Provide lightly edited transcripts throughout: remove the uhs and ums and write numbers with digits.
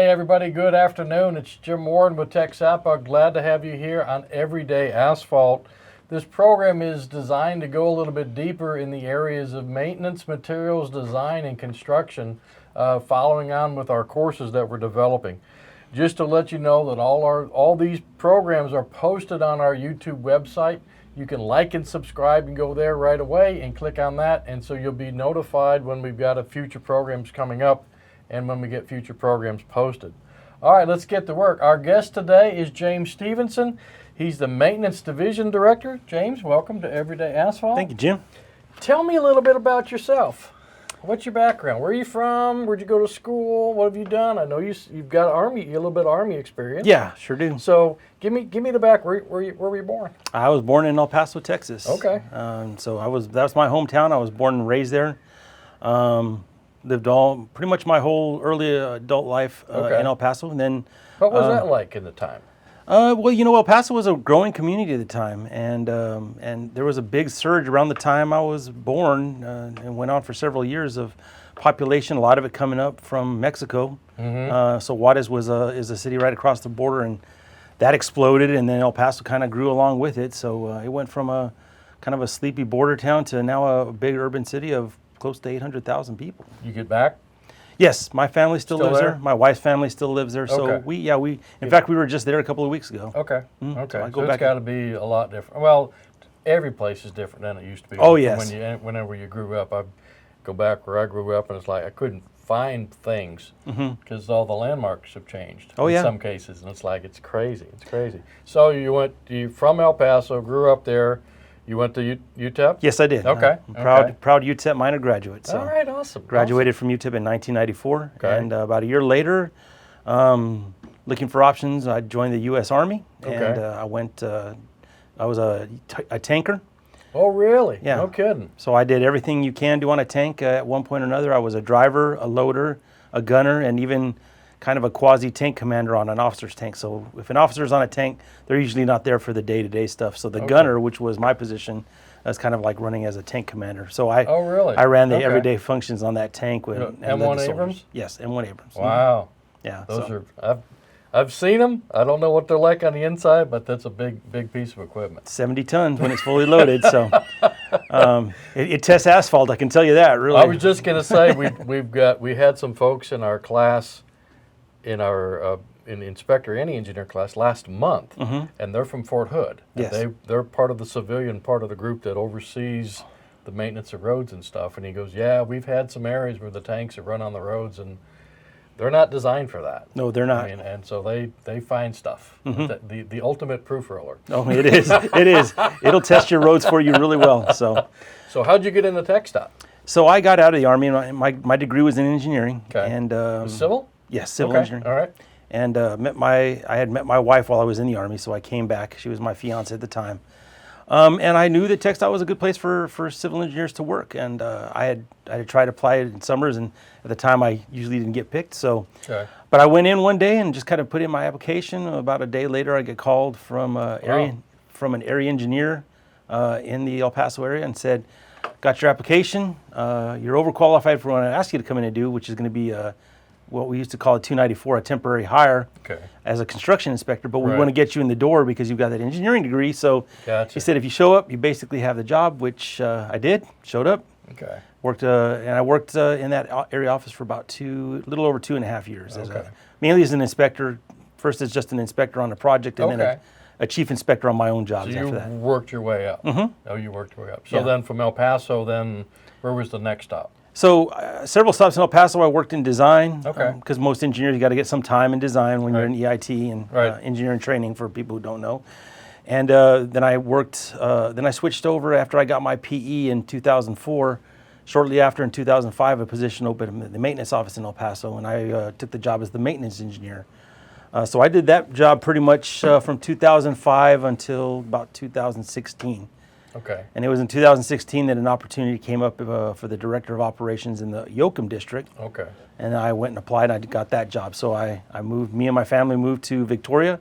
Hey everybody, good afternoon. It's Jim Warren with TXAPA. Glad to have you here on Everyday Asphalt. This program is designed to go a little bit deeper in the areas of maintenance, materials, design, and construction, following on with our courses that we're developing. Just to let you know that all these programs are posted on our YouTube website. You can like and subscribe and go there right away and click on that, and so you'll be notified when we've got future programs coming up and when we get future programs posted. All right, let's get to work. Our guest today is James Stevenson. He's the Maintenance Division Director. James, welcome to Everyday Asphalt. Thank you, Jim. Tell me a little bit about yourself. What's your background? Where are you from? Where'd you go to school? What have you done? I know you've got a little bit of Army experience. Yeah, sure do. So give me the back. Where were you born? I was born in El Paso, Texas. Okay. So that's my hometown. I was born and raised there. Lived pretty much my whole early adult life in El Paso. And then, what was that like in the time? Well, you know, El Paso was a growing community at the time, and there was a big surge around the time I was born, and went on for several years of population. A lot of it coming up from Mexico. Mm-hmm. So Juarez is a city right across the border, and that exploded, and then El Paso kind of grew along with it. So it went from a kind of a sleepy border town to now a big urban city of close to 800,000 people. You get back? Yes, my family still lives there. My wife's family still lives there. So okay. In fact, we were just there a couple of weeks ago. Okay. Mm-hmm. Okay. So it's got to be a lot different. Well, every place is different than it used to be. Oh, yes. Whenever you grew up, I go back where I grew up, and it's like I couldn't find things because all the landmarks have changed. Oh, in some cases, and it's like it's crazy. It's crazy. So you from El Paso, grew up there. You went to UTEP? Yes, I did. Okay. Proud UTEP minor graduate. So all right, awesome. Graduated from UTEP in 1994, and about a year later, looking for options, I joined the U.S. Army, and I was a tanker. Oh, really? Yeah. No kidding. So I did everything you can do on a tank at one point or another. I was a driver, a loader, a gunner, and even kind of a quasi-tank commander on an officer's tank. So if an officer's on a tank, they're usually not there for the day-to-day stuff. So the gunner, which was my position, was kind of like running as a tank commander. So I ran the everyday functions on that tank. M1 Abrams? Yes, M1 Abrams. Wow. Yeah. Those are, I've seen them. I don't know what they're like on the inside, but that's a big piece of equipment. 70 tons when it's fully loaded. So it tests asphalt, I can tell you that, really. I was just going to say, we had some folks in our class, in the inspector any engineer class last month, and they're from Fort Hood. Yes. And they're part of the civilian part of the group that oversees the maintenance of roads and stuff. And he goes, yeah, we've had some areas where the tanks have run on the roads, and they're not designed for that. No, they're not. I mean, and so they find stuff. The ultimate proof roller. Oh, it is. It is. It'll test your roads for you really well. So how'd you get into TxDOT? So I got out of the Army, and my degree was in engineering. Okay. And civil? Yes, civil engineering. All right. And I had met my wife while I was in the Army, so I came back. She was my fiance at the time. And I knew that TxDOT was a good place for civil engineers to work. And I had tried to apply it in summers, and at the time I usually didn't get picked. So, but I went in one day and just kind of put in my application. About a day later, I get called from an area engineer in the El Paso area and said, "Got your application. You're overqualified for what I asked you to come in and do, which is going to be what we used to call a 294, a temporary hire as a construction inspector, but we want to get you in the door because you've got that engineering degree." So he said, if you show up, you basically have the job, which I did, showed up. Okay. Worked, and I worked in that area office for about a little over 2.5 years. Mainly as an inspector, first as just an inspector on a project, and then a chief inspector on my own jobs after that. So you worked your way up. Oh, you worked your way up. So then from El Paso, then where was the next stop? So several stops in El Paso. I worked in design, Okay. Because most engineers, you got to get some time in design when you're in EIT and engineering training, for people who don't know. And then I worked. Then I switched over after I got my PE in 2004. Shortly after, in 2005, a position opened in the maintenance office in El Paso, and I took the job as the maintenance engineer. So I did that job pretty much from 2005 until about 2016. Okay. And it was in 2016 that an opportunity came up for the director of operations in the Yoakum district. Okay. And I went and applied, and I got that job. So me and my family moved to Victoria,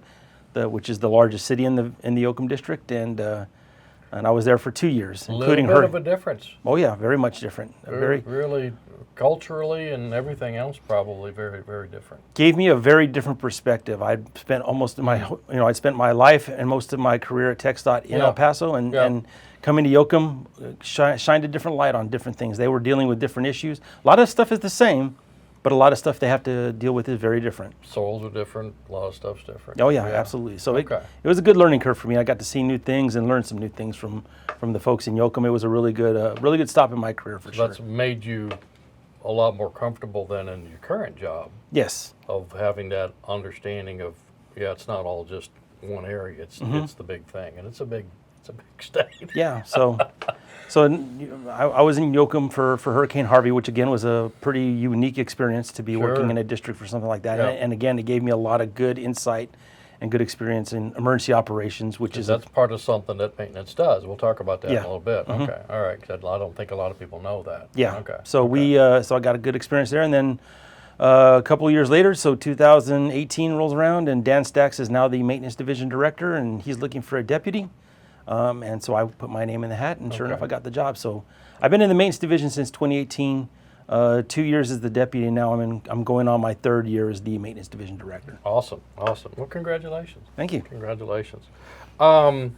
which is the largest city in the Yoakum district, and I was there for 2 years, including her. A little bit of a difference. Oh yeah, very much different. Really culturally and everything else probably very, very different. Gave me a very different perspective. I'd spent I'd spent my life and most of my career at TxDOT in El Paso, and coming to Yoakum shined a different light on different things. They were dealing with different issues. A lot of stuff is the same, but a lot of stuff they have to deal with is very different. Soils are different, a lot of stuff's different. Oh yeah, absolutely. So it was a good learning curve for me. I got to see new things and learn some new things from the folks in Yoakum. It was a really good stop in my career for sure. That's made you a lot more comfortable than in your current job. Yes. Of having that understanding of, it's not all just one area. It's the big thing, and it's a big state. Yeah. So I was in Yoakum for Hurricane Harvey, which again was a pretty unique experience to be working in a district for something like that. And again, it gave me a lot of good insight and good experience in emergency operations, that's part of something that maintenance does. We'll talk about that in a little bit. Okay, all right. 'Cause I don't think a lot of people know that. Yeah. Okay. So so I got a good experience there, and then a couple of years later, so 2018 rolls around, and Dan Stacks is now the maintenance division director, and he's looking for a deputy. And so I put my name in the hat, and sure enough, I got the job. So I've been in the maintenance division since 2018. 2 years as the deputy, and now I'm going on my 3rd year as the maintenance division director. Awesome. Well, congratulations. Thank you. Congratulations. A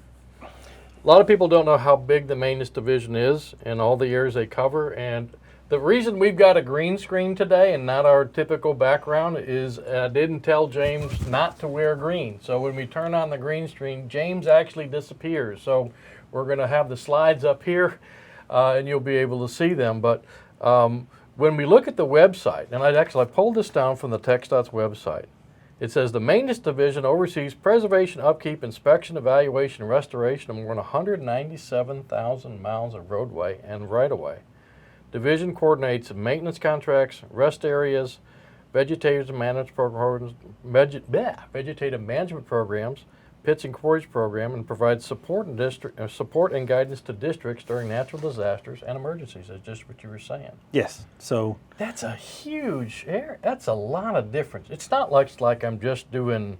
lot of people don't know how big the maintenance division is and all the areas they cover. And the reason we've got a green screen today and not our typical background is I didn't tell James not to wear green. So when we turn on the green screen, James actually disappears. So we're going to have the slides up here, and you'll be able to see them. But when we look at the website, and I pulled this down from the TxDOT's website, it says the maintenance division oversees preservation, upkeep, inspection, evaluation, and restoration of more than 197,000 miles of roadway and right-of-way. Division coordinates maintenance contracts, rest areas, vegetative management programs, pits and quarries program, and provides support and guidance to districts during natural disasters and emergencies. That's just what you were saying. Yes. So that's a huge area. That's a lot of difference. It's not like I'm just doing,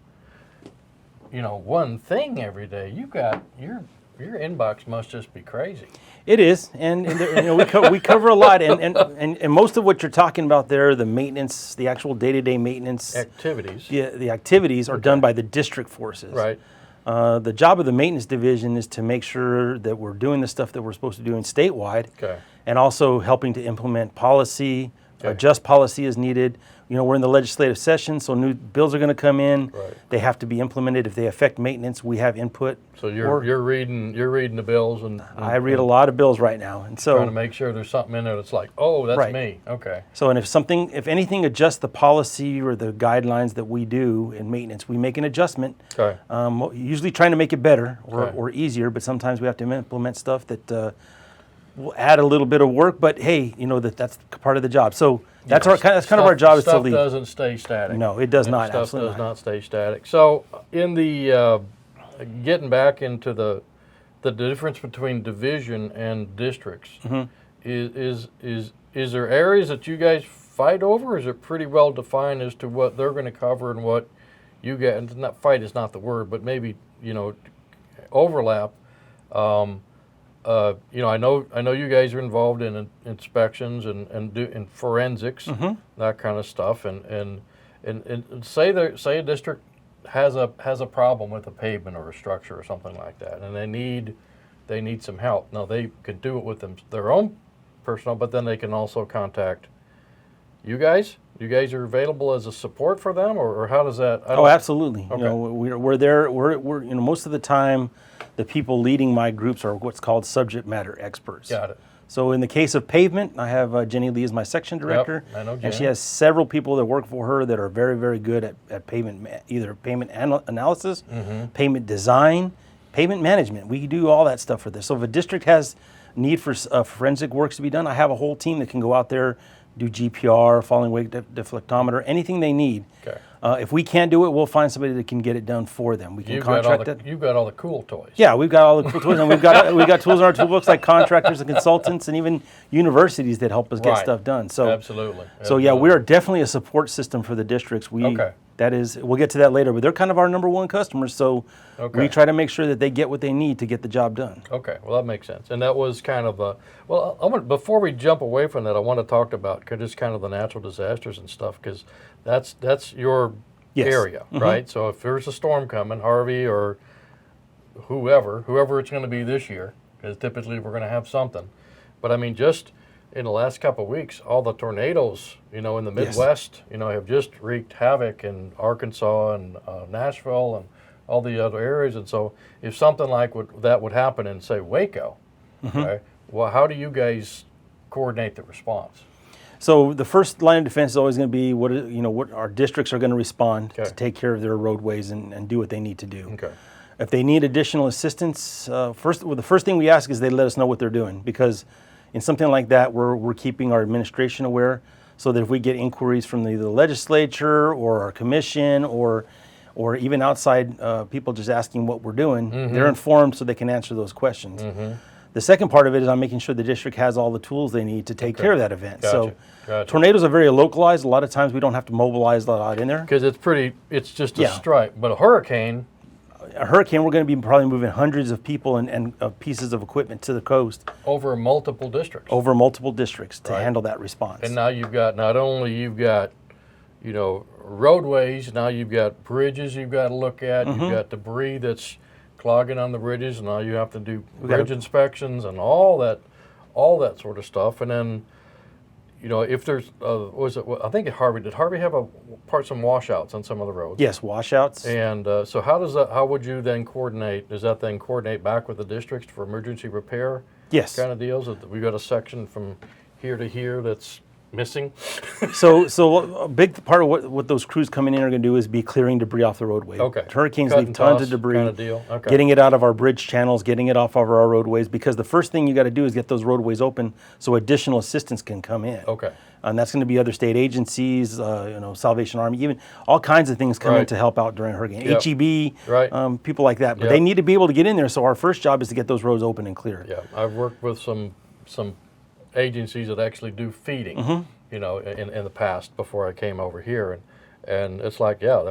one thing every day. You got your inbox must just be crazy. It is, and we cover a lot, and most of what you're talking about there, the maintenance, the actual day-to-day maintenance activities. The activities are done by the district forces. Right. The job of the maintenance division is to make sure that we're doing the stuff that we're supposed to do in statewide, and also helping to implement policy, adjust policy as needed. We're in the legislative session, so new bills are going to come in. Right. They have to be implemented. If they affect maintenance, we have input. So you're reading the bills, and I read a lot of bills right now, and so trying to make sure there's something in there that's like, oh, that's me. Okay. So, and if anything adjusts the policy or the guidelines that we do in maintenance, we make an adjustment. Okay. Usually trying to make it better or easier, but sometimes we have to implement stuff that will add a little bit of work. But hey, that's part of the job. So. That's kind of our job is to lead. Stuff doesn't stay static. No, it does not. Stuff does not stay static. So, in the getting back into the difference between division and districts, is there areas that you guys fight over? Or is it pretty well defined as to what they're going to cover and what you get? And not fight is not the word, but maybe overlap. I know you guys are involved in inspections and forensics, that kind of stuff, and say a district has a problem with a pavement or a structure or something like that, and they need some help. Now they can do it with their own personnel, but then they can also contact you guys. You guys are available as a support for them, or how does that? Oh, absolutely. Okay. We're there. We're most of the time, the people leading my groups are what's called subject matter experts. Got it. So in the case of Pavement, I have Jenny Lee as my section director. Yep, I know Jenny. And she has several people that work for her that are very, very good at pavement, either pavement analysis, pavement design, pavement management. We do all that stuff for this. So if a district has need for forensic works to be done, I have a whole team that can go out there, do GPR, falling weight deflectometer, anything they need. Okay. If we can't do it, we'll find somebody that can get it done for them. We can contract it. You've got all the cool toys. Yeah, we've got all the cool toys, and we've got tools in our toolbox like contractors and consultants, and even universities that help us get stuff done. So absolutely. So yeah, we are definitely a support system for the districts. That is, we'll get to that later, but they're kind of our number one customers, so we try to make sure that they get what they need to get the job done. Okay, well that makes sense. And that was kind of a, well, before we jump away from that, I want to talk about just kind of the natural disasters and stuff, because that's your area, right? So if there's a storm coming, Harvey or whoever it's going to be this year, because typically we're going to have something. But I mean, just in the last couple of weeks, all the tornadoes, in the Midwest, have just wreaked havoc in Arkansas and Nashville and all the other areas. And so if something like that would happen in, say, Waco, okay, well, how do you guys coordinate the response? So the first line of defense is always going to be what our districts are going to respond to take care of their roadways and do what they need to do. Okay. If they need additional assistance, the first thing we ask is they let us know what they're doing, because in something like that, we're keeping our administration aware, so that if we get inquiries from either the legislature or our commission or even outside people just asking what we're doing, they're informed so they can answer those questions. The second part of it is I'm making sure the district has all the tools they need to take care of that event. Gotcha. So tornadoes are very localized. A lot of times we don't have to mobilize a lot in there. Because it's just a strike. But a hurricane, we're going to be probably moving hundreds of people and pieces of equipment to the coast. Over multiple districts. Over multiple districts to handle that response. And now not only you've got, roadways, now you've got bridges you've got to look at, you've got debris that's clogging on the bridges, and now you have to do bridge inspections and all that sort of stuff. And then, if there's, I think did Harvey have some washouts on some of the roads? Yes, washouts. And so how would you then coordinate? Does that then coordinate back with the districts for emergency repair? Yes. Kind of deals? We've got a section from here to here that's missing. So a big part of what those crews coming in are going to do is be clearing debris off the roadway. Okay. Hurricanes Cut leave and tons toss of debris, kind of deal. Okay. Getting it out of our bridge channels, getting it off of our roadways, because the first thing you got to do is get those roadways open so additional assistance can come in. Okay. And that's going to be other state agencies, Salvation Army, even all kinds of things come in to help out during a hurricane. HEB, people like that. But they need to be able to get in there, so our first job is to get those roads open and clear. Yeah, I've worked with some agencies that actually do feeding, in the past before I came over here. And it's like, DOT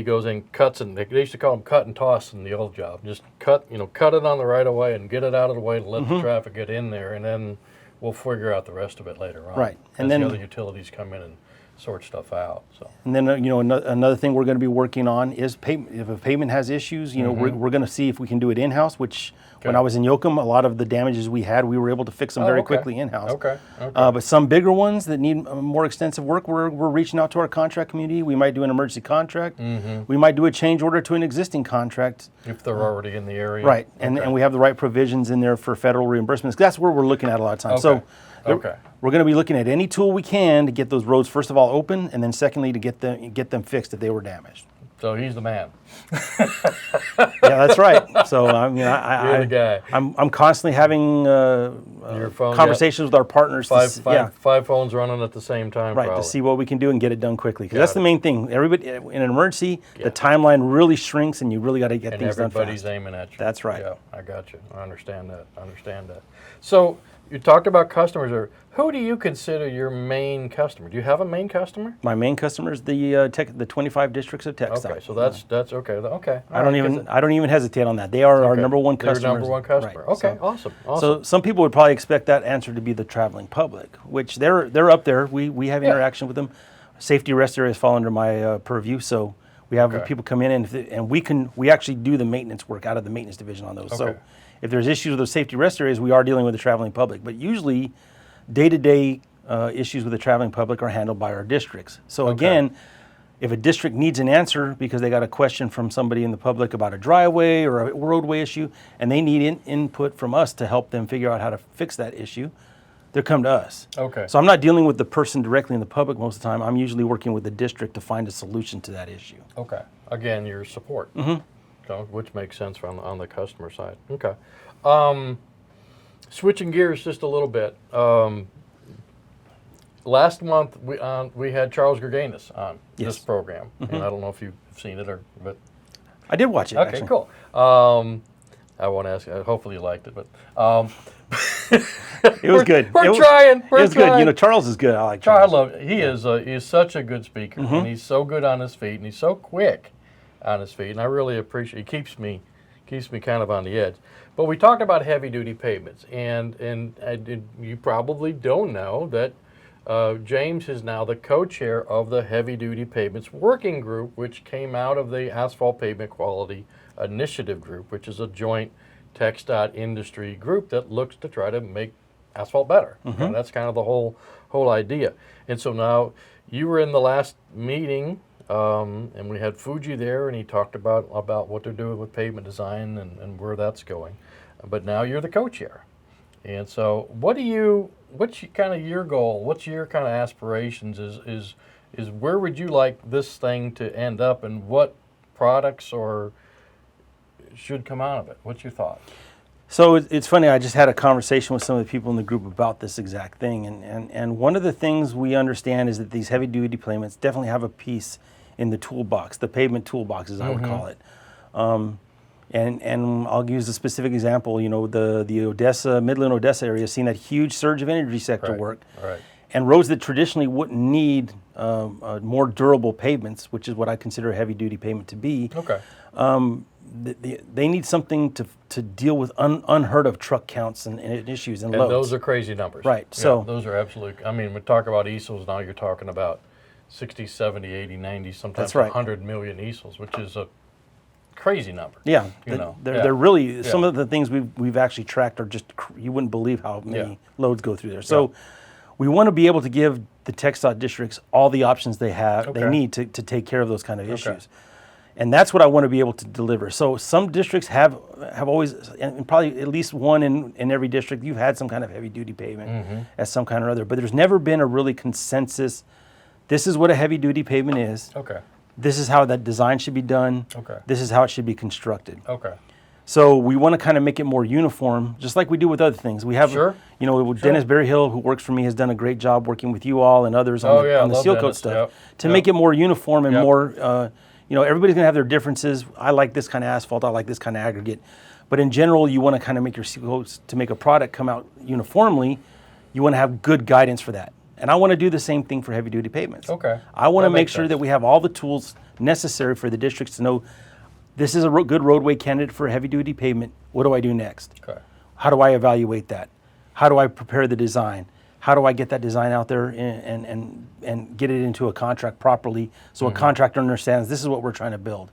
goes in, cuts, and they used to call them cut and toss in the old job. Just cut it on the right of way and get it out of the way to let the traffic get in there, and then we'll figure out the rest of it later on. Right. And then the other utilities come in and sort stuff out. So. And then another thing we're going to be working on is if a pavement has issues, we're going to see if we can do it in-house, which when I was in Yoakum, a lot of the damages we were able to fix them very quickly in-house. Okay. But some bigger ones that need more extensive work, we're reaching out to our contract community. We might do an emergency contract. We might do a change order to an existing contract. If they're already in the area. Right. And we have the right provisions in there for federal reimbursements. That's where we're looking at a lot of times. So we're going to be looking at any tool we can to get those roads, first of all, open, and then secondly, to get them fixed if they were damaged. So he's the man. Yeah, that's right. So you're the guy. I'm constantly having conversations with our partners. Five phones running at the same time. Right, probably. to see what we can do and get it done quickly. Because that's the main thing. Everybody in an emergency, the timeline really shrinks, and you really got to get things done fast. Everybody's aiming at you. That's right. Yeah, I got you. I understand that. So you talked about customers. Who do you consider your main customer? Do you have a main customer? My main customer is the 25 districts of TxDOT. Okay, so that's okay. Okay. I don't even hesitate on that. They are our number one customer. They're number one customer. Right. Okay, awesome. So some people would probably expect that answer to be the traveling public, which they're up there. We have interaction with them. Safety rest areas fall under my purview, so we have people come in and we actually do the maintenance work out of the maintenance division on those. Okay. So if there's issues with those safety rest areas, we are dealing with the traveling public. But usually, day-to-day issues with the traveling public are handled by our districts. So again, if a district needs an answer because they got a question from somebody in the public about a driveway or a roadway issue, and they need input from us to help them figure out how to fix that issue, they come to us. Okay. So I'm not dealing with the person directly in the public most of the time. I'm usually working with the district to find a solution to that issue. Okay. Again, your support. So, which makes sense on the customer side. Okay. Switching gears just a little bit. Last month we had Charles Gerganis on this program, and I don't know if you've seen it but I did watch it. Okay, actually. cool. I won't ask. Hopefully you liked it, but It was good. We're It was trying. good. You know, Charles is good. I like I Charles. love it. He is such a good speaker, and he's so good on his feet, and he's so quick on his feet, and I really appreciate. He keeps me kind of on the edge. But we talked about heavy duty pavements, and you probably don't know that James is now the co-chair of the Heavy Duty Pavements Working Group, which came out of the Asphalt Pavement Quality Initiative Group, which is a joint TxDOT industry group that looks to try to make asphalt better. And that's kind of the whole idea. And so now you were in the last meeting, and we had Fuji there, and he talked about what they're doing with pavement design and where that's going. But now you're the co-chair. And so what's kind of your goal? What's your kind of aspirations? Is where would you like this thing to end up, and what products or should come out of it? What's your thought? So it's funny, I just had a conversation with some of the people in the group about this exact thing. And one of the things we understand is that these heavy duty pavements definitely have a piece in the toolbox, the pavement toolbox, as I would call it. And I'll use a specific example. You know, the Odessa, Midland Odessa area has seen that huge surge of energy sector work. Right. And roads that traditionally wouldn't need more durable pavements, which is what I consider a heavy duty pavement to be. Okay. They need something to deal with unheard of truck counts and issues and loads. And those are crazy numbers. Right. Yeah, So those are absolute. I mean, we talk about easels now. You're talking about 60, 70, 80, 90, sometimes That's right. 100 million easels, which is a crazy number. yeah, they're really some Yeah. of the things we've actually tracked are just you wouldn't believe how many loads go through there. So we want to be able to give the TxDOT districts all the options they need to take care of those kind of issues. And that's what I want to be able to deliver. So some districts have always, and probably at least one in every district, you've had some kind of heavy duty pavement as some kind or other, but there's never been a really consensus. This is what a heavy duty pavement is. Okay. This is how that design should be done. Okay. This is how it should be constructed. Okay. So we want to kind of make it more uniform, just like we do with other things. We have, you know, Dennis Berryhill, who works for me, has done a great job working with you all and others on the seal coat stuff to make it more uniform and more, you know, everybody's going to have their differences. I like this kind of asphalt. I like this kind of aggregate. But in general, you want to kind of make your seal coats to make a product come out uniformly. You want to have good guidance for that. And I want to do the same thing for heavy duty pavements. Okay. I want to make sure that we have all the tools necessary for the districts to know this is a good roadway candidate for a heavy duty pavement. What do I do next? Okay. How do I evaluate that? How do I prepare the design? How do I get that design out there and get it into a contract properly so a contractor understands this is what we're trying to build?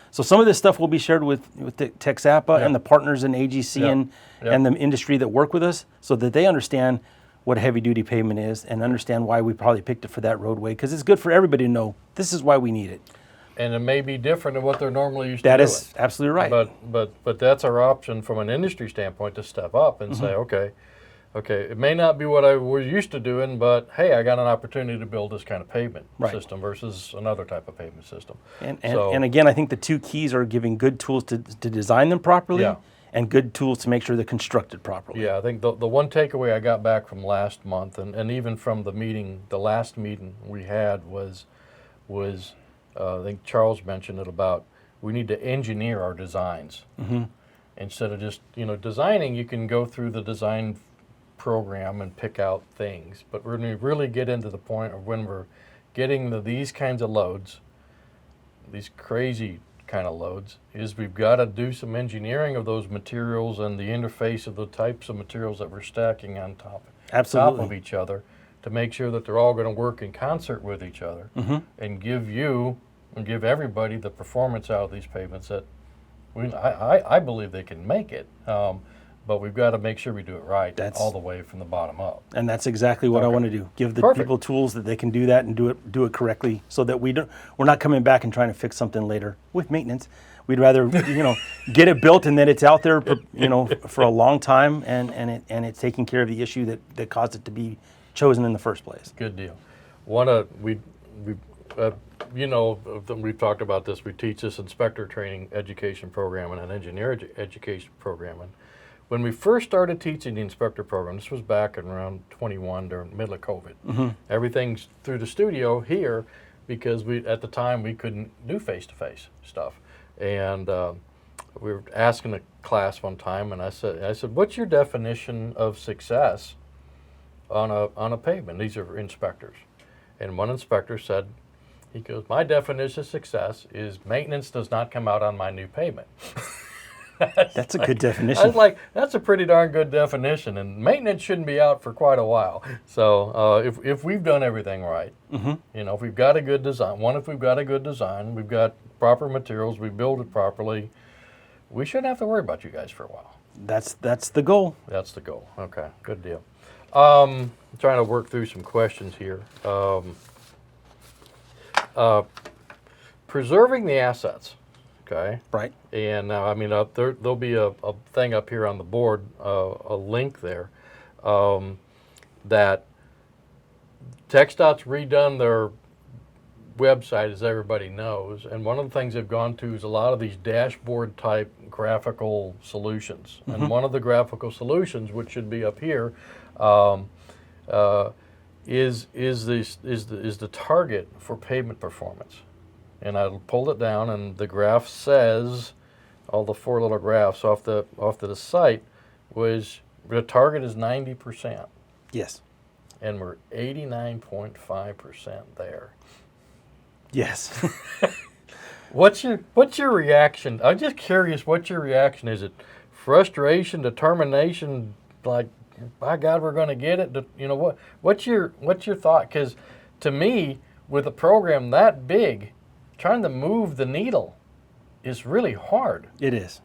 So some of this stuff will be shared with the TXAPA and the partners in AGC and the industry that work with us so that they understand what a heavy duty pavement is and understand why we probably picked it for that roadway, because it's good for everybody to know this is why we need it. And it may be different than what they're normally used to doing. That is absolutely right. But that's our option from an industry standpoint to step up and say, okay, it may not be what I was used to doing, but hey, I got an opportunity to build this kind of pavement system versus another type of pavement system. And again, I think the two keys are giving good tools to design them properly and good tools to make sure they're constructed properly. Yeah, I think the one takeaway I got back from last month and even from the last meeting we had was I think Charles mentioned it about we need to engineer our designs. Instead of just, designing, you can go through the design program and pick out things. But when we really get into the point of when we're getting these kinds of loads, these crazy kind of loads, is we've got to do some engineering of those materials and the interface of the types of materials that we're stacking on top of each other to make sure that they're all going to work in concert with each other and give everybody the performance out of these pavements that I believe they can make it. But we've got to make sure we do it right all the way from the bottom up. And that's exactly what I want to do. Give the people tools that they can do that and do it correctly so that we're not coming back and trying to fix something later with maintenance. We'd rather get it built and then it's out there for a long time and it's taking care of the issue that caused it to be chosen in the first place. Good deal. We've talked about this. We teach this inspector training education program and an engineer education program. And when we first started teaching the inspector program, this was back in around 21 during the middle of COVID. Everything's through the studio here because at the time we couldn't do face-to-face stuff. And we were asking a class one time, and I said, what's your definition of success on a pavement? These are inspectors. And one inspector said, he goes, my definition of success is maintenance does not come out on my new pavement. That's a good definition. I was like, that's a pretty darn good definition, and maintenance shouldn't be out for quite a while. So if we've done everything right, you know, if we've got a good design, we've got proper materials, we build it properly, we shouldn't have to worry about you guys for a while. That's the goal. That's the goal. Okay, good deal. I'm trying to work through some questions here. Preserving the assets. Okay. Right. And now, I mean, there'll be a thing up here on the board, a link there, that TxDOT's redone their website, as everybody knows, and one of the things they've gone to is a lot of these dashboard type graphical solutions. And one of the graphical solutions, which should be up here, is the target for pavement performance. And I pulled it down, and the graph says, all the 4 little graphs off to the site, was the target is 90%. Yes. And we're 89.5% there. Yes. What's your reaction? I'm just curious what your reaction is. It frustration, determination, like, by God, we're going to get it? You know, what's your thought? Because to me, with a program that big, trying to move the needle is really hard. It is.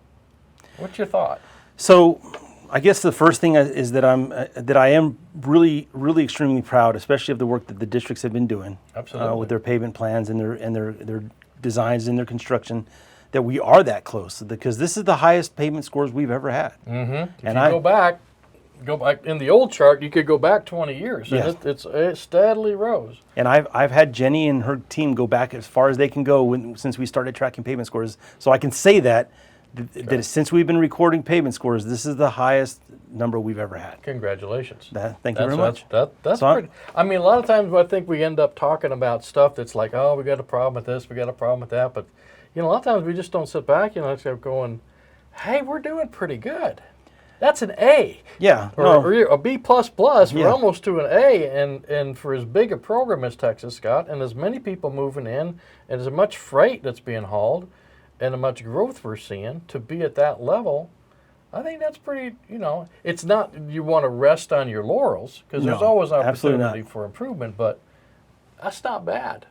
What's your thought? So, I guess the first thing is that I am really, really extremely proud, especially of the work that the districts have been doing. Absolutely. With their pavement plans and their designs and their construction, that we are that close, because this is the highest pavement scores we've ever had. If you go back in the old chart, you could go back 20 years, and it steadily rose. And I've had Jenny and her team go back as far as they can go since we started tracking pavement scores. So I can say that since we've been recording pavement scores, this is the highest number we've ever had. Congratulations. Thank you very much. That's pretty. I mean, a lot of times I think we end up talking about stuff that's like, oh, we got a problem with this, we got a problem with that, but you know, a lot of times we just don't sit back, you know, instead of going, hey, we're doing pretty good. That's an A. Yeah. Or a B++. We're almost to an A. And for as big a program as Texas got, and as many people moving in, and as much freight that's being hauled, and as much growth we're seeing, to be at that level, I think that's pretty, you know, it's not you want to rest on your laurels, because there's always opportunity for improvement, but that's not bad.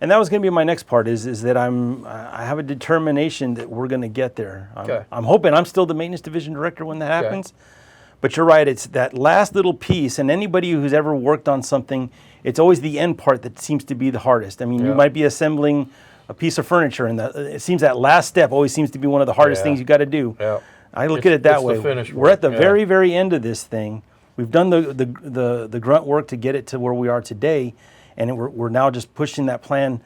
And that was going to be my next part, is that I have a determination that we're going to get there. I'm hoping I'm still the maintenance division director when that happens. But you're right, it's that last little piece, and anybody who's ever worked on something, it's always the end part that seems to be the hardest. I mean, you might be assembling a piece of furniture, and it seems that last step always seems to be one of the hardest things you got to do. I look at it that way. We're at the very, very end of this thing. We've done the grunt work to get it to where we are today. And we're now just pushing that plan,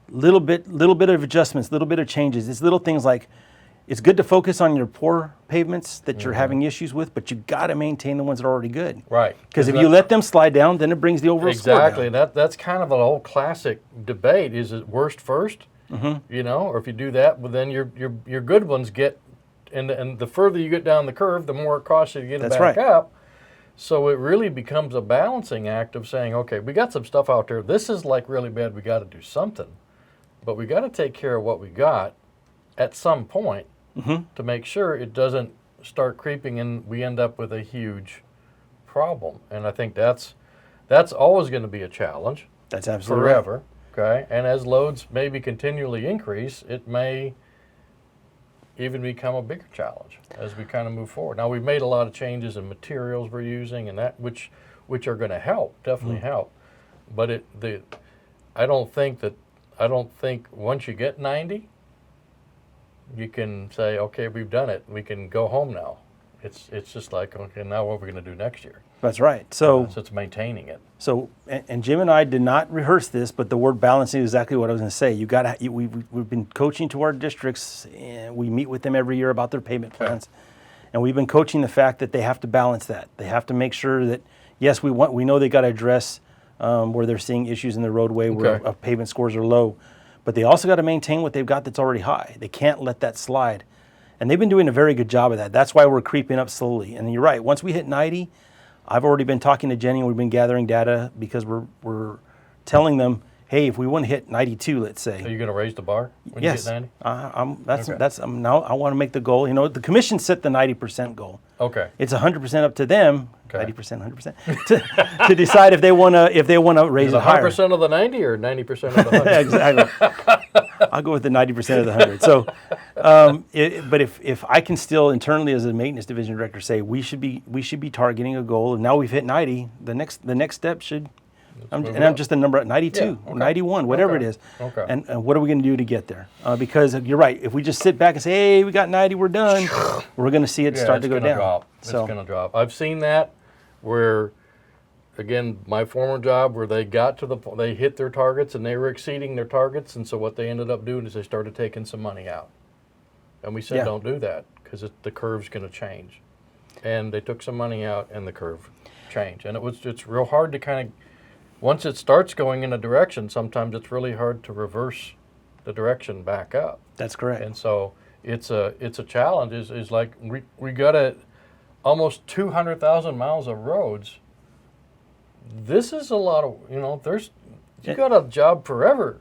little bit of adjustments, little bit of changes. It's little things like, it's good to focus on your poor pavements that you're having issues with, but you got to maintain the ones that are already good. Right. Because if you let them slide down, then it brings the overall score down. Exactly. That's kind of an old classic debate. Is it worst first? You know, or if you do that, well, then your good ones get, and the further you get down the curve, the more it costs you to get it back up. So it really becomes a balancing act of saying, okay, we got some stuff out there. This is like really bad. We got to do something. But we got to take care of what we got at some point to make sure it doesn't start creeping and we end up with a huge problem. And I think that's always going to be a challenge. That's absolutely forever. Okay. And as loads maybe continually increase, it may even become a bigger challenge as we kind of move forward. Now, we've made a lot of changes in materials we're using, and that which are going to help, definitely help. But I don't think once you get 90, you can say, okay, we've done it. We can go home now. It's just like, okay, now what are we going to do next year? That's right. So it's maintaining it. So, and Jim and I did not rehearse this, but the word balancing is exactly what I was going to say. We've been coaching to our districts, and we meet with them every year about their pavement plans, and we've been coaching the fact that they have to balance that. They have to make sure that, yes, we know they got to address where they're seeing issues in the roadway where pavement scores are low, but they also got to maintain what they've got that's already high. They can't let that slide. And they've been doing a very good job of that. That's why we're creeping up slowly. And you're right. Once we hit 90, I've already been talking to Jenny and we've been gathering data because we're telling them, hey, if we want to hit 92, let's say. Are you going to raise the bar when Yes. you hit 90? Now I want to make the goal. You know, the commission set the 90% goal. Okay. It's 100% up to them, Okay. 90%, 100%, to decide if they want to raise Is it it higher. 100% of the 90 or 90% of the 100? Exactly. I'll go with the 90% of the 100. So, but if I can still internally as a maintenance division director say we should be targeting a goal, and now we've hit 90, the next step should. I'm just a number at 92, Yeah, okay. 91, whatever Okay. it is. Okay. And what are we going to do to get there? Because you're right. If we just sit back and say, hey, we got 90, we're done, we're going to see it start to go down. Drop. So, It's going to drop. I've seen that where, again, my former job where they got to they hit their targets and they were exceeding their targets. And so what they ended up doing is they started taking some money out. And we said, Yeah. don't do that because the curve's going to change. And they took some money out and the curve changed. And it's real hard to kind of, once it starts going in a direction, sometimes it's really hard to reverse the direction back up. that's correct. And so it's a challenge. Is like we got almost 200,000 miles of roads. This is a lot of you got a job forever.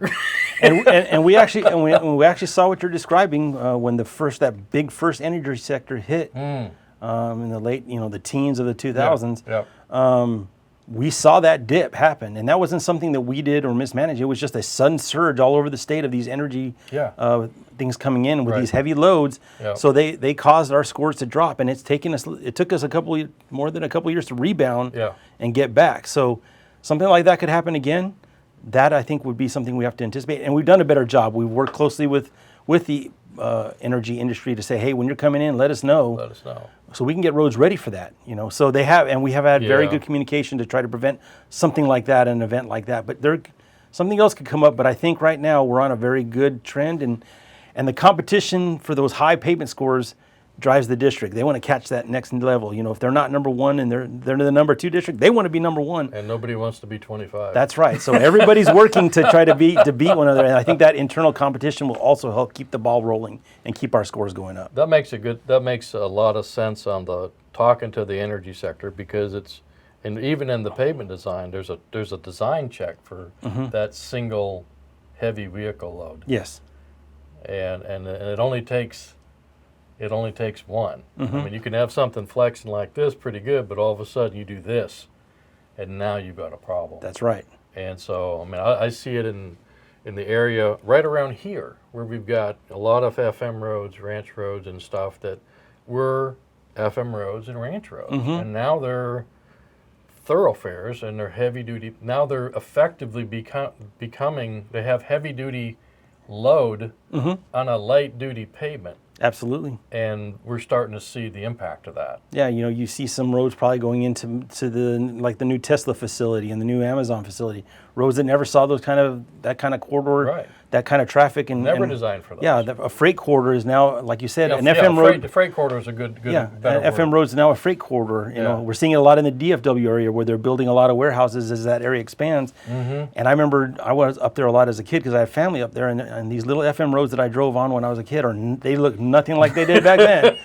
and we actually saw what you're describing when that big first energy sector hit in the late the teens of the 2000s. Yeah. We saw that dip happen, and that wasn't something that we did or mismanaged. It was just a sudden surge all over the state of these energy things coming in with these heavy loads. Yeah. So they caused our scores to drop, and it took us more than a couple years to rebound and get back. So something like that could happen again. That I think would be something we have to anticipate, and we've done a better job. We've worked closely with the energy industry to say, hey, when you're coming in, let us know. Let us know. So we can get roads ready for that, So we have had very good communication to try to prevent something like that, an event like that. But something else could come up. But I think right now we're on a very good trend, and the competition for those high pavement scores drives the district. They want to catch that next level. If they're not number one and they're the number 2 district, they want to be number 1. And nobody wants to be 25. That's right. So everybody's working to try to beat one another, and I think that internal competition will also help keep the ball rolling and keep our scores going up. That makes a lot of sense on the talking to the energy sector because and even in the pavement design, there's a design check for that single heavy vehicle load. Yes. And it only takes one. I mean, you can have something flexing like this pretty good, but all of a sudden you do this, and now you've got a problem. That's right. And so, I mean, I see it in the area right around here where we've got a lot of FM roads, ranch roads, and stuff that were FM roads and ranch roads, and now they're thoroughfares and they're heavy duty. Now they're effectively becoming. They have heavy duty load on a light duty pavement. Absolutely. And we're starting to see the impact of that. Yeah, you see some roads probably going into the new Tesla facility and the new Amazon facility. Roads that never saw that kind of corridor, that kind of traffic, and never designed for those. Yeah, a freight corridor is now, like you said, an FM FM road. The freight corridor is a good better FM word. road is now a freight corridor. We're seeing it a lot in the DFW area where they're building a lot of warehouses as that area expands. And I remember I was up there a lot as a kid because I had family up there, and these little FM roads that I drove on when I was a kid they look nothing like they did back then.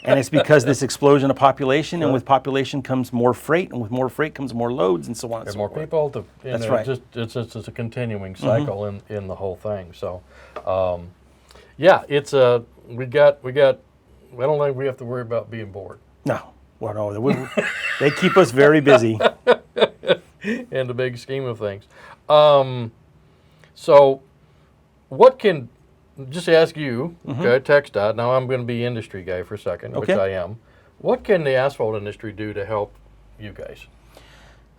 And it's because this explosion of population, and with population comes more freight, and with more freight comes more loads, and so on and so more forth. people. That's right. It's a continuing cycle in the whole thing. So, it's we got. I don't think we have to worry about being bored. No, they keep us very busy. In the big scheme of things. So, what can just ask you, okay, TxDOT. Now I'm going to be industry guy for a second, which I am. What can the asphalt industry do to help you guys?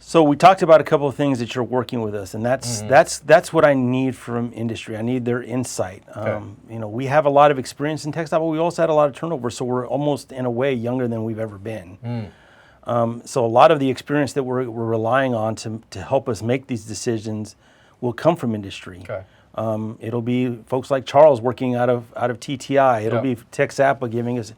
So we talked about a couple of things that you're working with us, and that's what I need from industry. I need their insight. We have a lot of experience in TxDOT, but we also had a lot of turnover, so we're almost in a way younger than we've ever been. So a lot of the experience that we're relying on to help us make these decisions will come from industry. Okay. It'll be folks like Charles working out of TTI. It'll be TXAPA giving us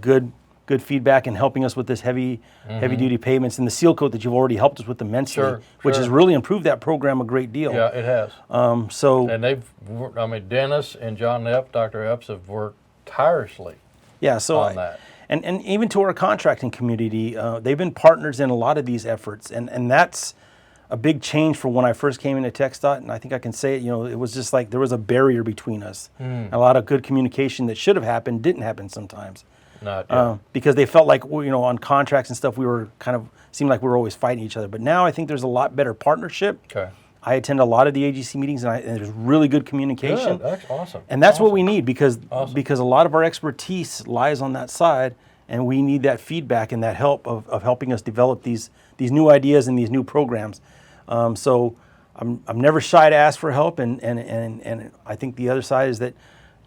good feedback and helping us with this heavy duty pavements and the seal coat that you've already helped us with immensely, which has really improved that program a great deal. Yeah, it has. And Dennis and John Epps, Dr. Epps have worked tirelessly Yeah, so on that. And even to our contracting community, they've been partners in a lot of these efforts, and that's a big change from when I first came into TxDOT. And I think I can say it. It was just like there was a barrier between us. A lot of good communication that should have happened didn't happen sometimes. Not yet. Because they felt like on contracts and stuff we were seemed like we were always fighting each other. But now I think there's a lot better partnership. Okay. I attend a lot of the AGC meetings, and there's really good communication. Good. That's awesome. And that's awesome. what we need because a lot of our expertise lies on that side, and we need that feedback and that help of helping us develop these new ideas and these new programs. So I'm never shy to ask for help, and I think the other side is that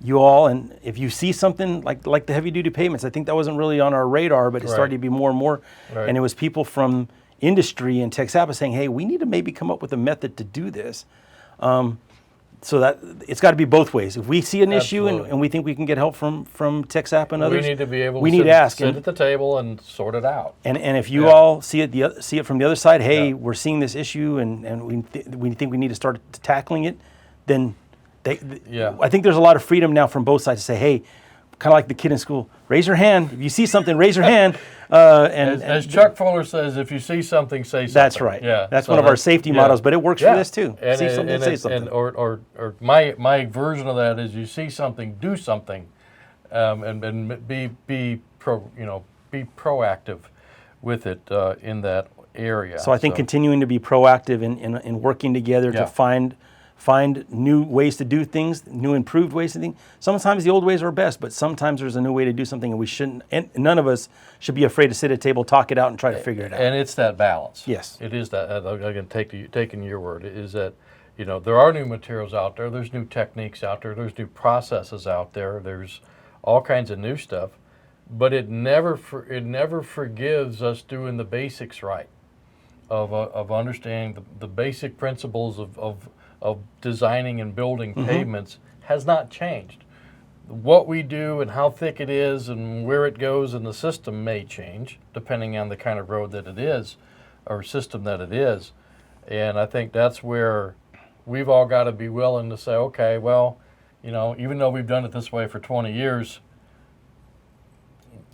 you all, and if you see something like the heavy duty pavements, I think that wasn't really on our radar, but it started to be more and more, and it was people from industry and TXAPA saying, hey, we need to maybe come up with a method to do this. So that it's got to be both ways. If we see an issue and we think we can get help from TXAPA and others, we need to be able to sit at the table and sort it out. And if you all see it from the other side, hey, we're seeing this issue and we think we need to start tackling it, then I think there's a lot of freedom now from both sides to say, hey, kind of like the kid in school, raise your hand. If you see something, raise your hand. As Chuck Fuller says, if you see something, say something. That's right. Yeah, that's one of our safety mottos, but it works for this too. And, see something, say something. Or my version of that is you see something, do something, and be proactive with it in that area. So I think continuing to be proactive in working together to find new ways to do things, new improved ways to think. Sometimes the old ways are best, but sometimes there's a new way to do something, and we shouldn't. And none of us should be afraid to sit at a table, talk it out, and try to figure it out. And it's that balance. Yes, it is that. Again, taking your word, is that there are new materials out there. There's new techniques out there. There's new processes out there. There's all kinds of new stuff, but it never forgives us doing the basics right, of understanding the basic principles of designing and building pavements has not changed. What we do and how thick it is and where it goes in the system may change depending on the kind of road that it is or system that it is. And I think that's where we've all got to be willing to say, okay, well, even though we've done it this way for 20 years,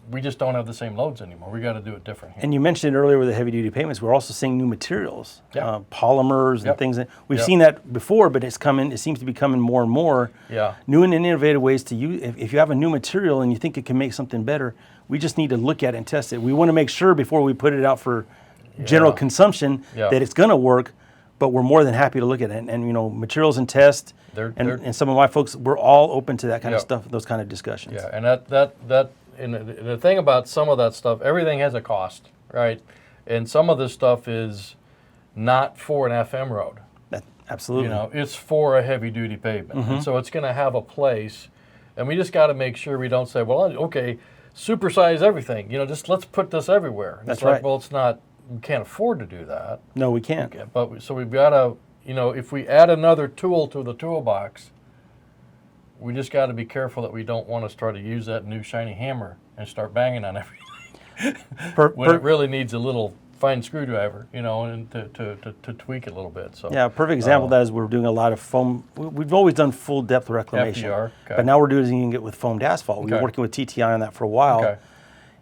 we just don't have the same loads anymore. We got to do it different here. And you mentioned earlier with the heavy duty pavements, we're also seeing new materials, polymers and things that we've seen that before, but it seems to be coming more and more. New and innovative ways to use. If you have a new material and you think it can make something better, we just need to look at it and test it. We want to make sure before we put it out for general consumption that it's going to work, but we're more than happy to look at it. And materials and test, and some of my folks, we're all open to that kind of stuff, those kind of discussions. Yeah, and that. And the thing about some of that stuff, everything has a cost, right? And some of this stuff is not for an FM road. Absolutely. It's for a heavy-duty pavement. And so it's going to have a place. And we just got to make sure we don't say, well, okay, supersize everything. Just let's put this everywhere. That's right. Like, well, it's not, we can't afford to do that. No, we can't. So we've got to, if we add another tool to the toolbox, we just got to be careful that we don't want to start to use that new shiny hammer and start banging on everything when it really needs a little fine screwdriver, and to tweak it a little bit. So yeah, a perfect example of that is we're doing a lot of foam. We've always done full depth reclamation, FDR, but now we're doing it with foamed asphalt. We've been working with TTI on that for a while,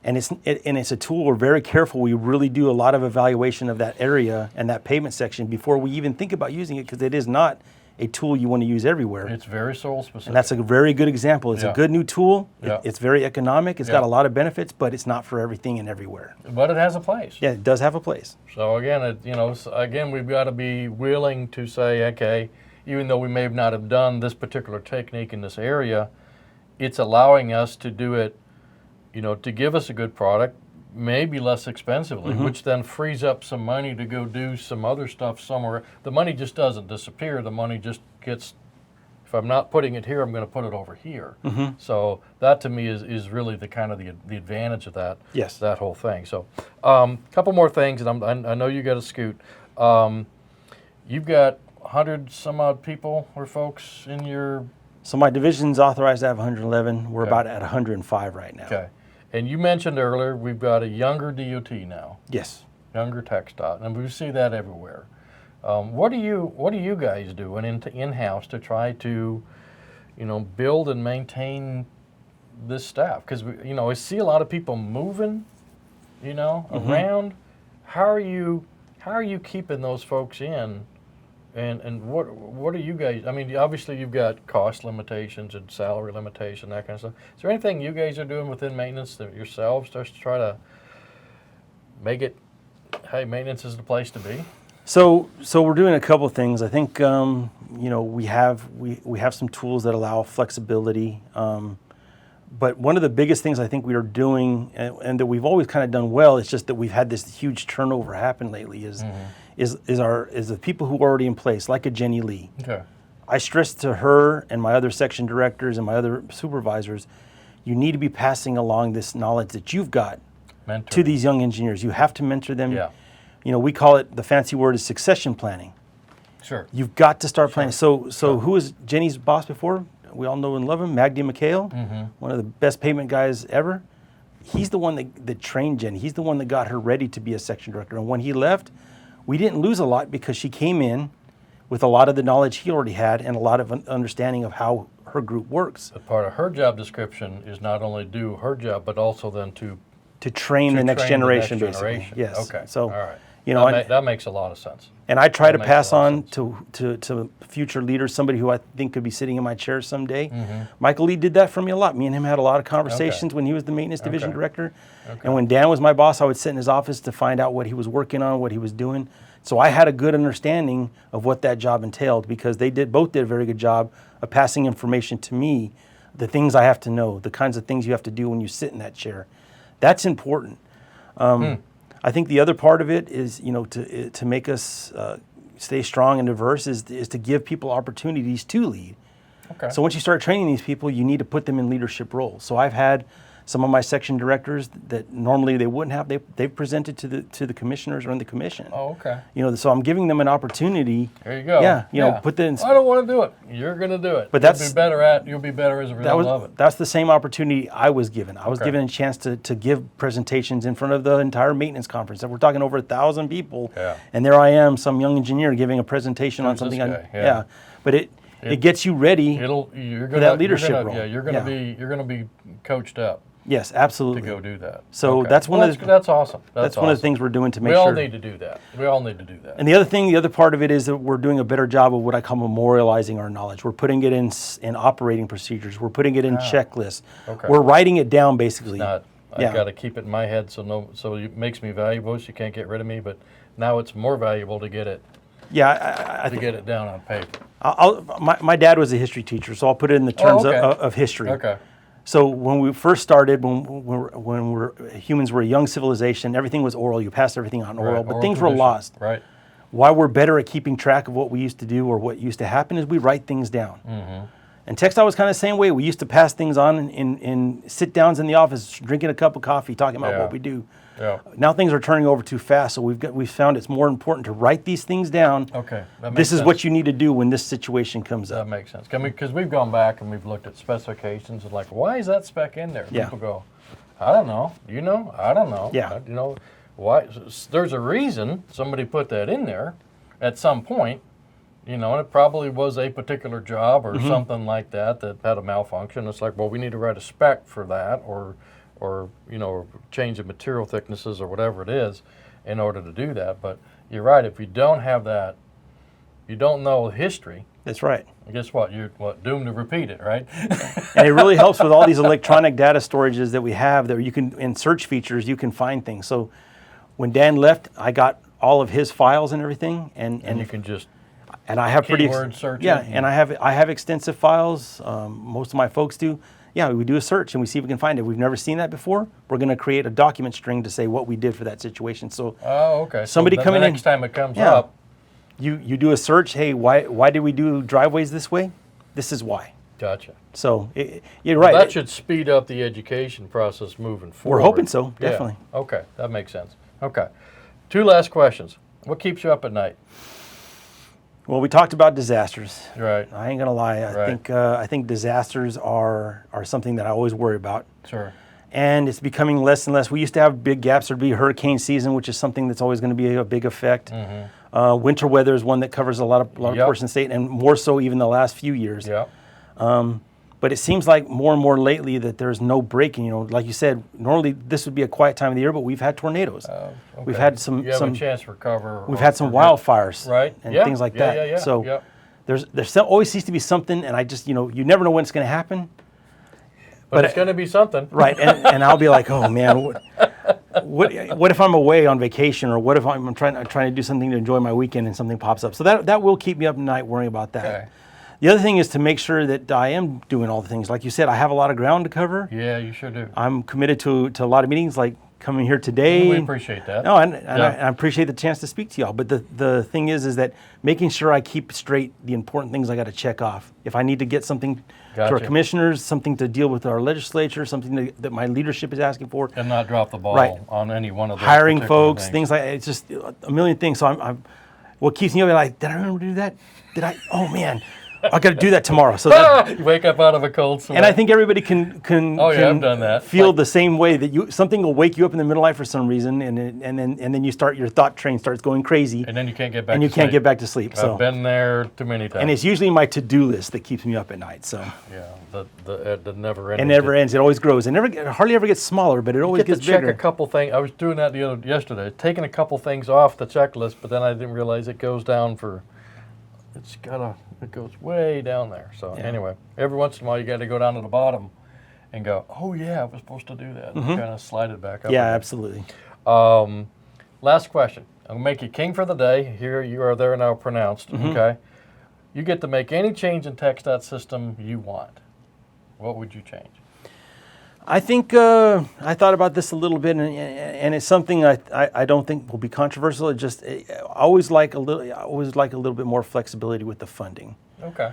and it's a tool. We're very careful. We really do a lot of evaluation of that area and that pavement section before we even think about using it, because it is not a tool you want to use everywhere. It's very soil specific. And that's a very good example. It's a good new tool. It's very economic. It's got a lot of benefits, but it's not for everything and everywhere. But it has a place. Yeah, it does have a place. So again, we've got to be willing to say, okay, even though we may not have done this particular technique in this area, it's allowing us to do it, to give us a good product, maybe less expensively, which then frees up some money to go do some other stuff somewhere. The money just doesn't disappear. The money just gets, if I'm not putting it here, I'm going to put it over here. So that to me is really the kind of the advantage of that. Yes. That whole thing. So a couple more things, and I know you got to scoot. You've got 100 some odd people or folks in your. So my division's authorized to have 111. We're about at 105 right now. Okay. And you mentioned earlier we've got a younger DOT now. Yes. Younger TxDOT, and we see that everywhere. What are you guys doing in-house to try to, build and maintain this staff? Because we see a lot of people moving, around. How are you keeping those folks in? And what are you guys? I mean, obviously you've got cost limitations and salary limitation, that kind of stuff. Is there anything you guys are doing within maintenance that yourselves just to try to make it? Hey, maintenance is the place to be. So we're doing a couple of things. I think we have some tools that allow flexibility. But one of the biggest things I think we are doing, and that we've always kind of done well, it's just that we've had this huge turnover happen lately. Is the people who are already in place, like a Jenny Lee. Okay. I stress to her and my other section directors and my other supervisors, you need to be passing along this knowledge that you've got to these young engineers. You have to mentor them. Yeah. We call it, the fancy word is succession planning. Sure. You've got to start planning. So who was Jenny's boss before? We all know and love him, Magdi McHale, one of the best pavement guys ever. He's the one that trained Jenny. He's the one that got her ready to be a section director. And when he left, we didn't lose a lot because she came in with a lot of the knowledge he already had and a lot of understanding of how her group works. But part of her job description is not only do her job, but also then to train the next generation, basically. Yes. Okay. So, all right. That makes a lot of sense. And I try to pass on to future leaders, somebody who I think could be sitting in my chair someday. Michael Lee did that for me a lot. Me and him had a lot of conversations when he was the maintenance division director. And when Dan was my boss, I would sit in his office to find out what he was working on, what he was doing. So I had a good understanding of what that job entailed, because they both did a very good job of passing information to me, the things I have to know, the kinds of things you have to do when you sit in that chair. That's important. I think the other part of it is, to make us stay strong and diverse is to give people opportunities to lead. Okay. So once you start training these people, you need to put them in leadership roles. So I've had some of my section directors that normally they wouldn't have. They've presented to the commissioners or in the commission. Oh, okay. So I'm giving them an opportunity. There you go. Yeah. Put the. I don't want to do it. You're going to do it. But you'll be better as a result of it. That's the same opportunity I was given. I was given a chance to give presentations in front of the entire maintenance conference. We're talking over 1,000 people. Yeah. And there I am, some young engineer giving a presentation on something. But it gets you ready for that leadership role. Yeah, you're going to be coached up. Yes, absolutely. To go do that. So that's that's awesome. That's one of the things we're doing to make sure. We all need to do that. We all need to do that. And the other part of it is that we're doing a better job of what I call memorializing our knowledge. We're putting it in operating procedures. We're putting it in checklists. Okay. We're writing it down, basically. I've got to keep it in my head so it makes me valuable, so you can't get rid of me, but now it's more valuable to get it. Yeah, I get it down on paper. My dad was a history teacher, so I'll put it in the terms of history. Okay. So when we first started, when humans were a young civilization, everything was oral. You passed everything on oral, but things were lost. Right. Why we're better at keeping track of what we used to do or what used to happen is we write things down. And TxDOT was kind of the same way. We used to pass things on in sit-downs in the office, drinking a cup of coffee, talking about what we do. Yeah. Now things are turning over too fast, so we've found it's more important to write these things down. Okay, this is what you need to do when this situation comes up. That makes sense. Because we've gone back and we've looked at specifications and why is that spec in there? Yeah. People go, I don't know. I don't know. Yeah. Why? There's a reason somebody put that in there at some point. And it probably was a particular job or something like that had a malfunction. It's like, well, we need to write a spec for that, or change the material thicknesses or whatever it is in order to do that. But you're right, if you don't have that, you don't know history. That's right. Guess what? You're doomed to repeat it, right? And it really helps with all these electronic data storages that we have that you can, in search features, you can find things. So when Dan left, I got all of his files and everything. And you can just and I have keyword search. Yeah, and I have extensive files. Most of my folks do. Yeah, we do a search and we see if we can find it. We've never seen that before. We're going to create a document string to say what we did for that situation. So somebody coming in. Next time it comes up. You do a search. Hey, why did we do driveways this way? This is why. Gotcha. So you're right. That should speed up the education process moving forward. We're hoping so, definitely. Yeah. Okay, that makes sense. Okay. 2 last questions. What keeps you up at night? Well, we talked about disasters. Right. I ain't gonna lie. I think disasters are something that I always worry about. Sure. And it's becoming less and less. We used to have big gaps. There'd be hurricane season, which is something that's always going to be a big effect. Winter weather is one that covers a lot of portions of the state, and more so even the last few years. Yeah. But But it seems like more and more lately that there's no breaking. You know, like you said, normally this would be a quiet time of the year, but we've had tornadoes. Okay. We've had some. You have a chance to recover. We've had some wildfires, right? and Yeah. things like Yeah, that. yeah, yeah. So Yep. there's always seems to be something, and I just, you know, you never know when it's going to happen. But it's going to be something. Right, and I'll be like, oh man, what if I'm away on vacation, or what if I'm trying to do something to enjoy my weekend and something pops up? So that will keep me up at night worrying about that. Okay. The other thing is to make sure that I am doing all the things. Like you said, I have a lot of ground to cover. Yeah, you sure do. I'm committed to a lot of meetings, like coming here today. We appreciate that. No, and Yeah. I appreciate the chance to speak to y'all. But the thing is that making sure I keep straight the important things I got to check off. If I need to get something to our Gotcha. commissioners, something to deal with our legislature, something that my leadership is asking for, And not drop the ball Right. on any one of those hiring particular folks, things like it's just a million things. So I'm what keeps me up like, did I remember to do that? Did I? Oh man, I got to do that tomorrow. So that, You wake up out of a cold sweat. and I think everybody can Oh, yeah, I've done that. feel Like- the same way, that something will wake you up in the middle of the night for some reason, and then you start, your thought train starts going crazy, And then you can't get back and to you can't sleep. get back to sleep. So I've been there too many times. and it's usually my to-do list that keeps me up at night. So yeah, the never it ending. never ends. It always grows. It hardly ever gets smaller, but it always Get to gets check bigger. a couple things. I was doing that yesterday, taking a couple things off the checklist, but then I didn't realize it goes down for. It goes way down there. So Yeah. anyway, every once in a while you got to go down to the bottom, and go, oh yeah, I was supposed to do that. Kind of slide it back up. Yeah, again. absolutely. Last question. I'm gonna make you king for the day. Here you are, there now pronounced. Okay. You get to make any change in TxDOT's system you want. What would you change? I think I thought about this a little bit, and it's something I don't think will be controversial. It just I always like a little bit more flexibility with the funding. Okay.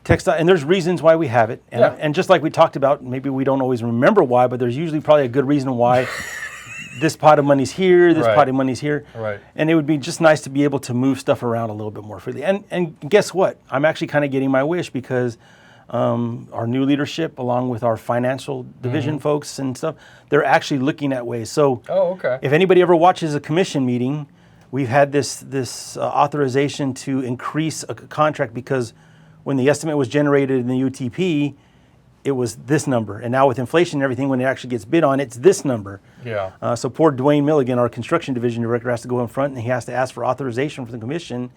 TxDOT, and there's reasons why we have it, and, Yeah. and just like we talked about, maybe we don't always remember why, but there's usually probably a good reason why. This pot of money's here, this Right. pot of money's here, Right. and it would be just nice to be able to move stuff around a little bit more freely. And guess what? I'm actually kind of getting my wish, because our new leadership, along with our financial division folks and stuff, they're actually looking at ways. So Oh, okay. if anybody ever watches a commission meeting, we've had this authorization to increase a contract, because when the estimate was generated in the UTP, it was this number. And now with inflation and everything, when it actually gets bid on, it's this number. Yeah. So poor Dwayne Milligan, our construction division director, has to go in front, and he has to ask for authorization from the commission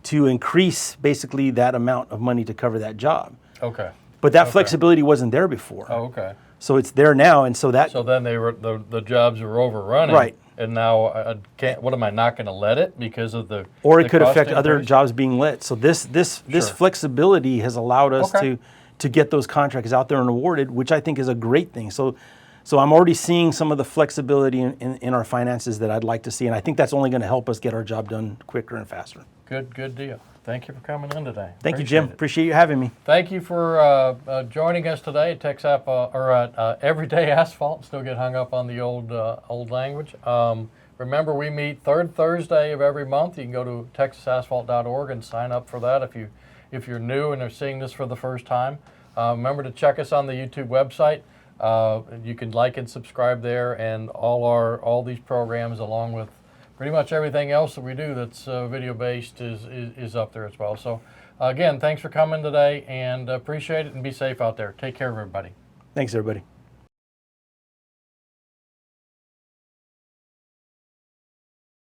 to increase basically that amount of money to cover that job. Okay. But that flexibility wasn't there before. Oh, okay. So it's there now, and so that So then the jobs were overrunning. Right. And now I can't. What am I not going to let it because of the? or it the could cost affect other increase? jobs being lit. So this Sure. flexibility has allowed us Okay. to get those contracts out there and awarded, which I think is a great thing. So I'm already seeing some of the flexibility in our finances that I'd like to see, and I think that's only going to help us get our job done quicker and faster. Good deal. Thank you for coming in today. Thank you, Appreciate Jim. it. Appreciate you having me. Thank you for joining us today at TXAPA, or at Everyday Asphalt. Still get hung up on the old language. Remember, we meet third Thursday of every month. You can go to texasasphalt.org and sign up for that if you're new and are seeing this for the first time. Remember to check us on the YouTube website. You can like and subscribe there, and all these programs, along with pretty much everything else that we do that's video based, is up there as well. So again, thanks for coming today, and appreciate it, and be safe out there. Take care, everybody. Thanks, everybody.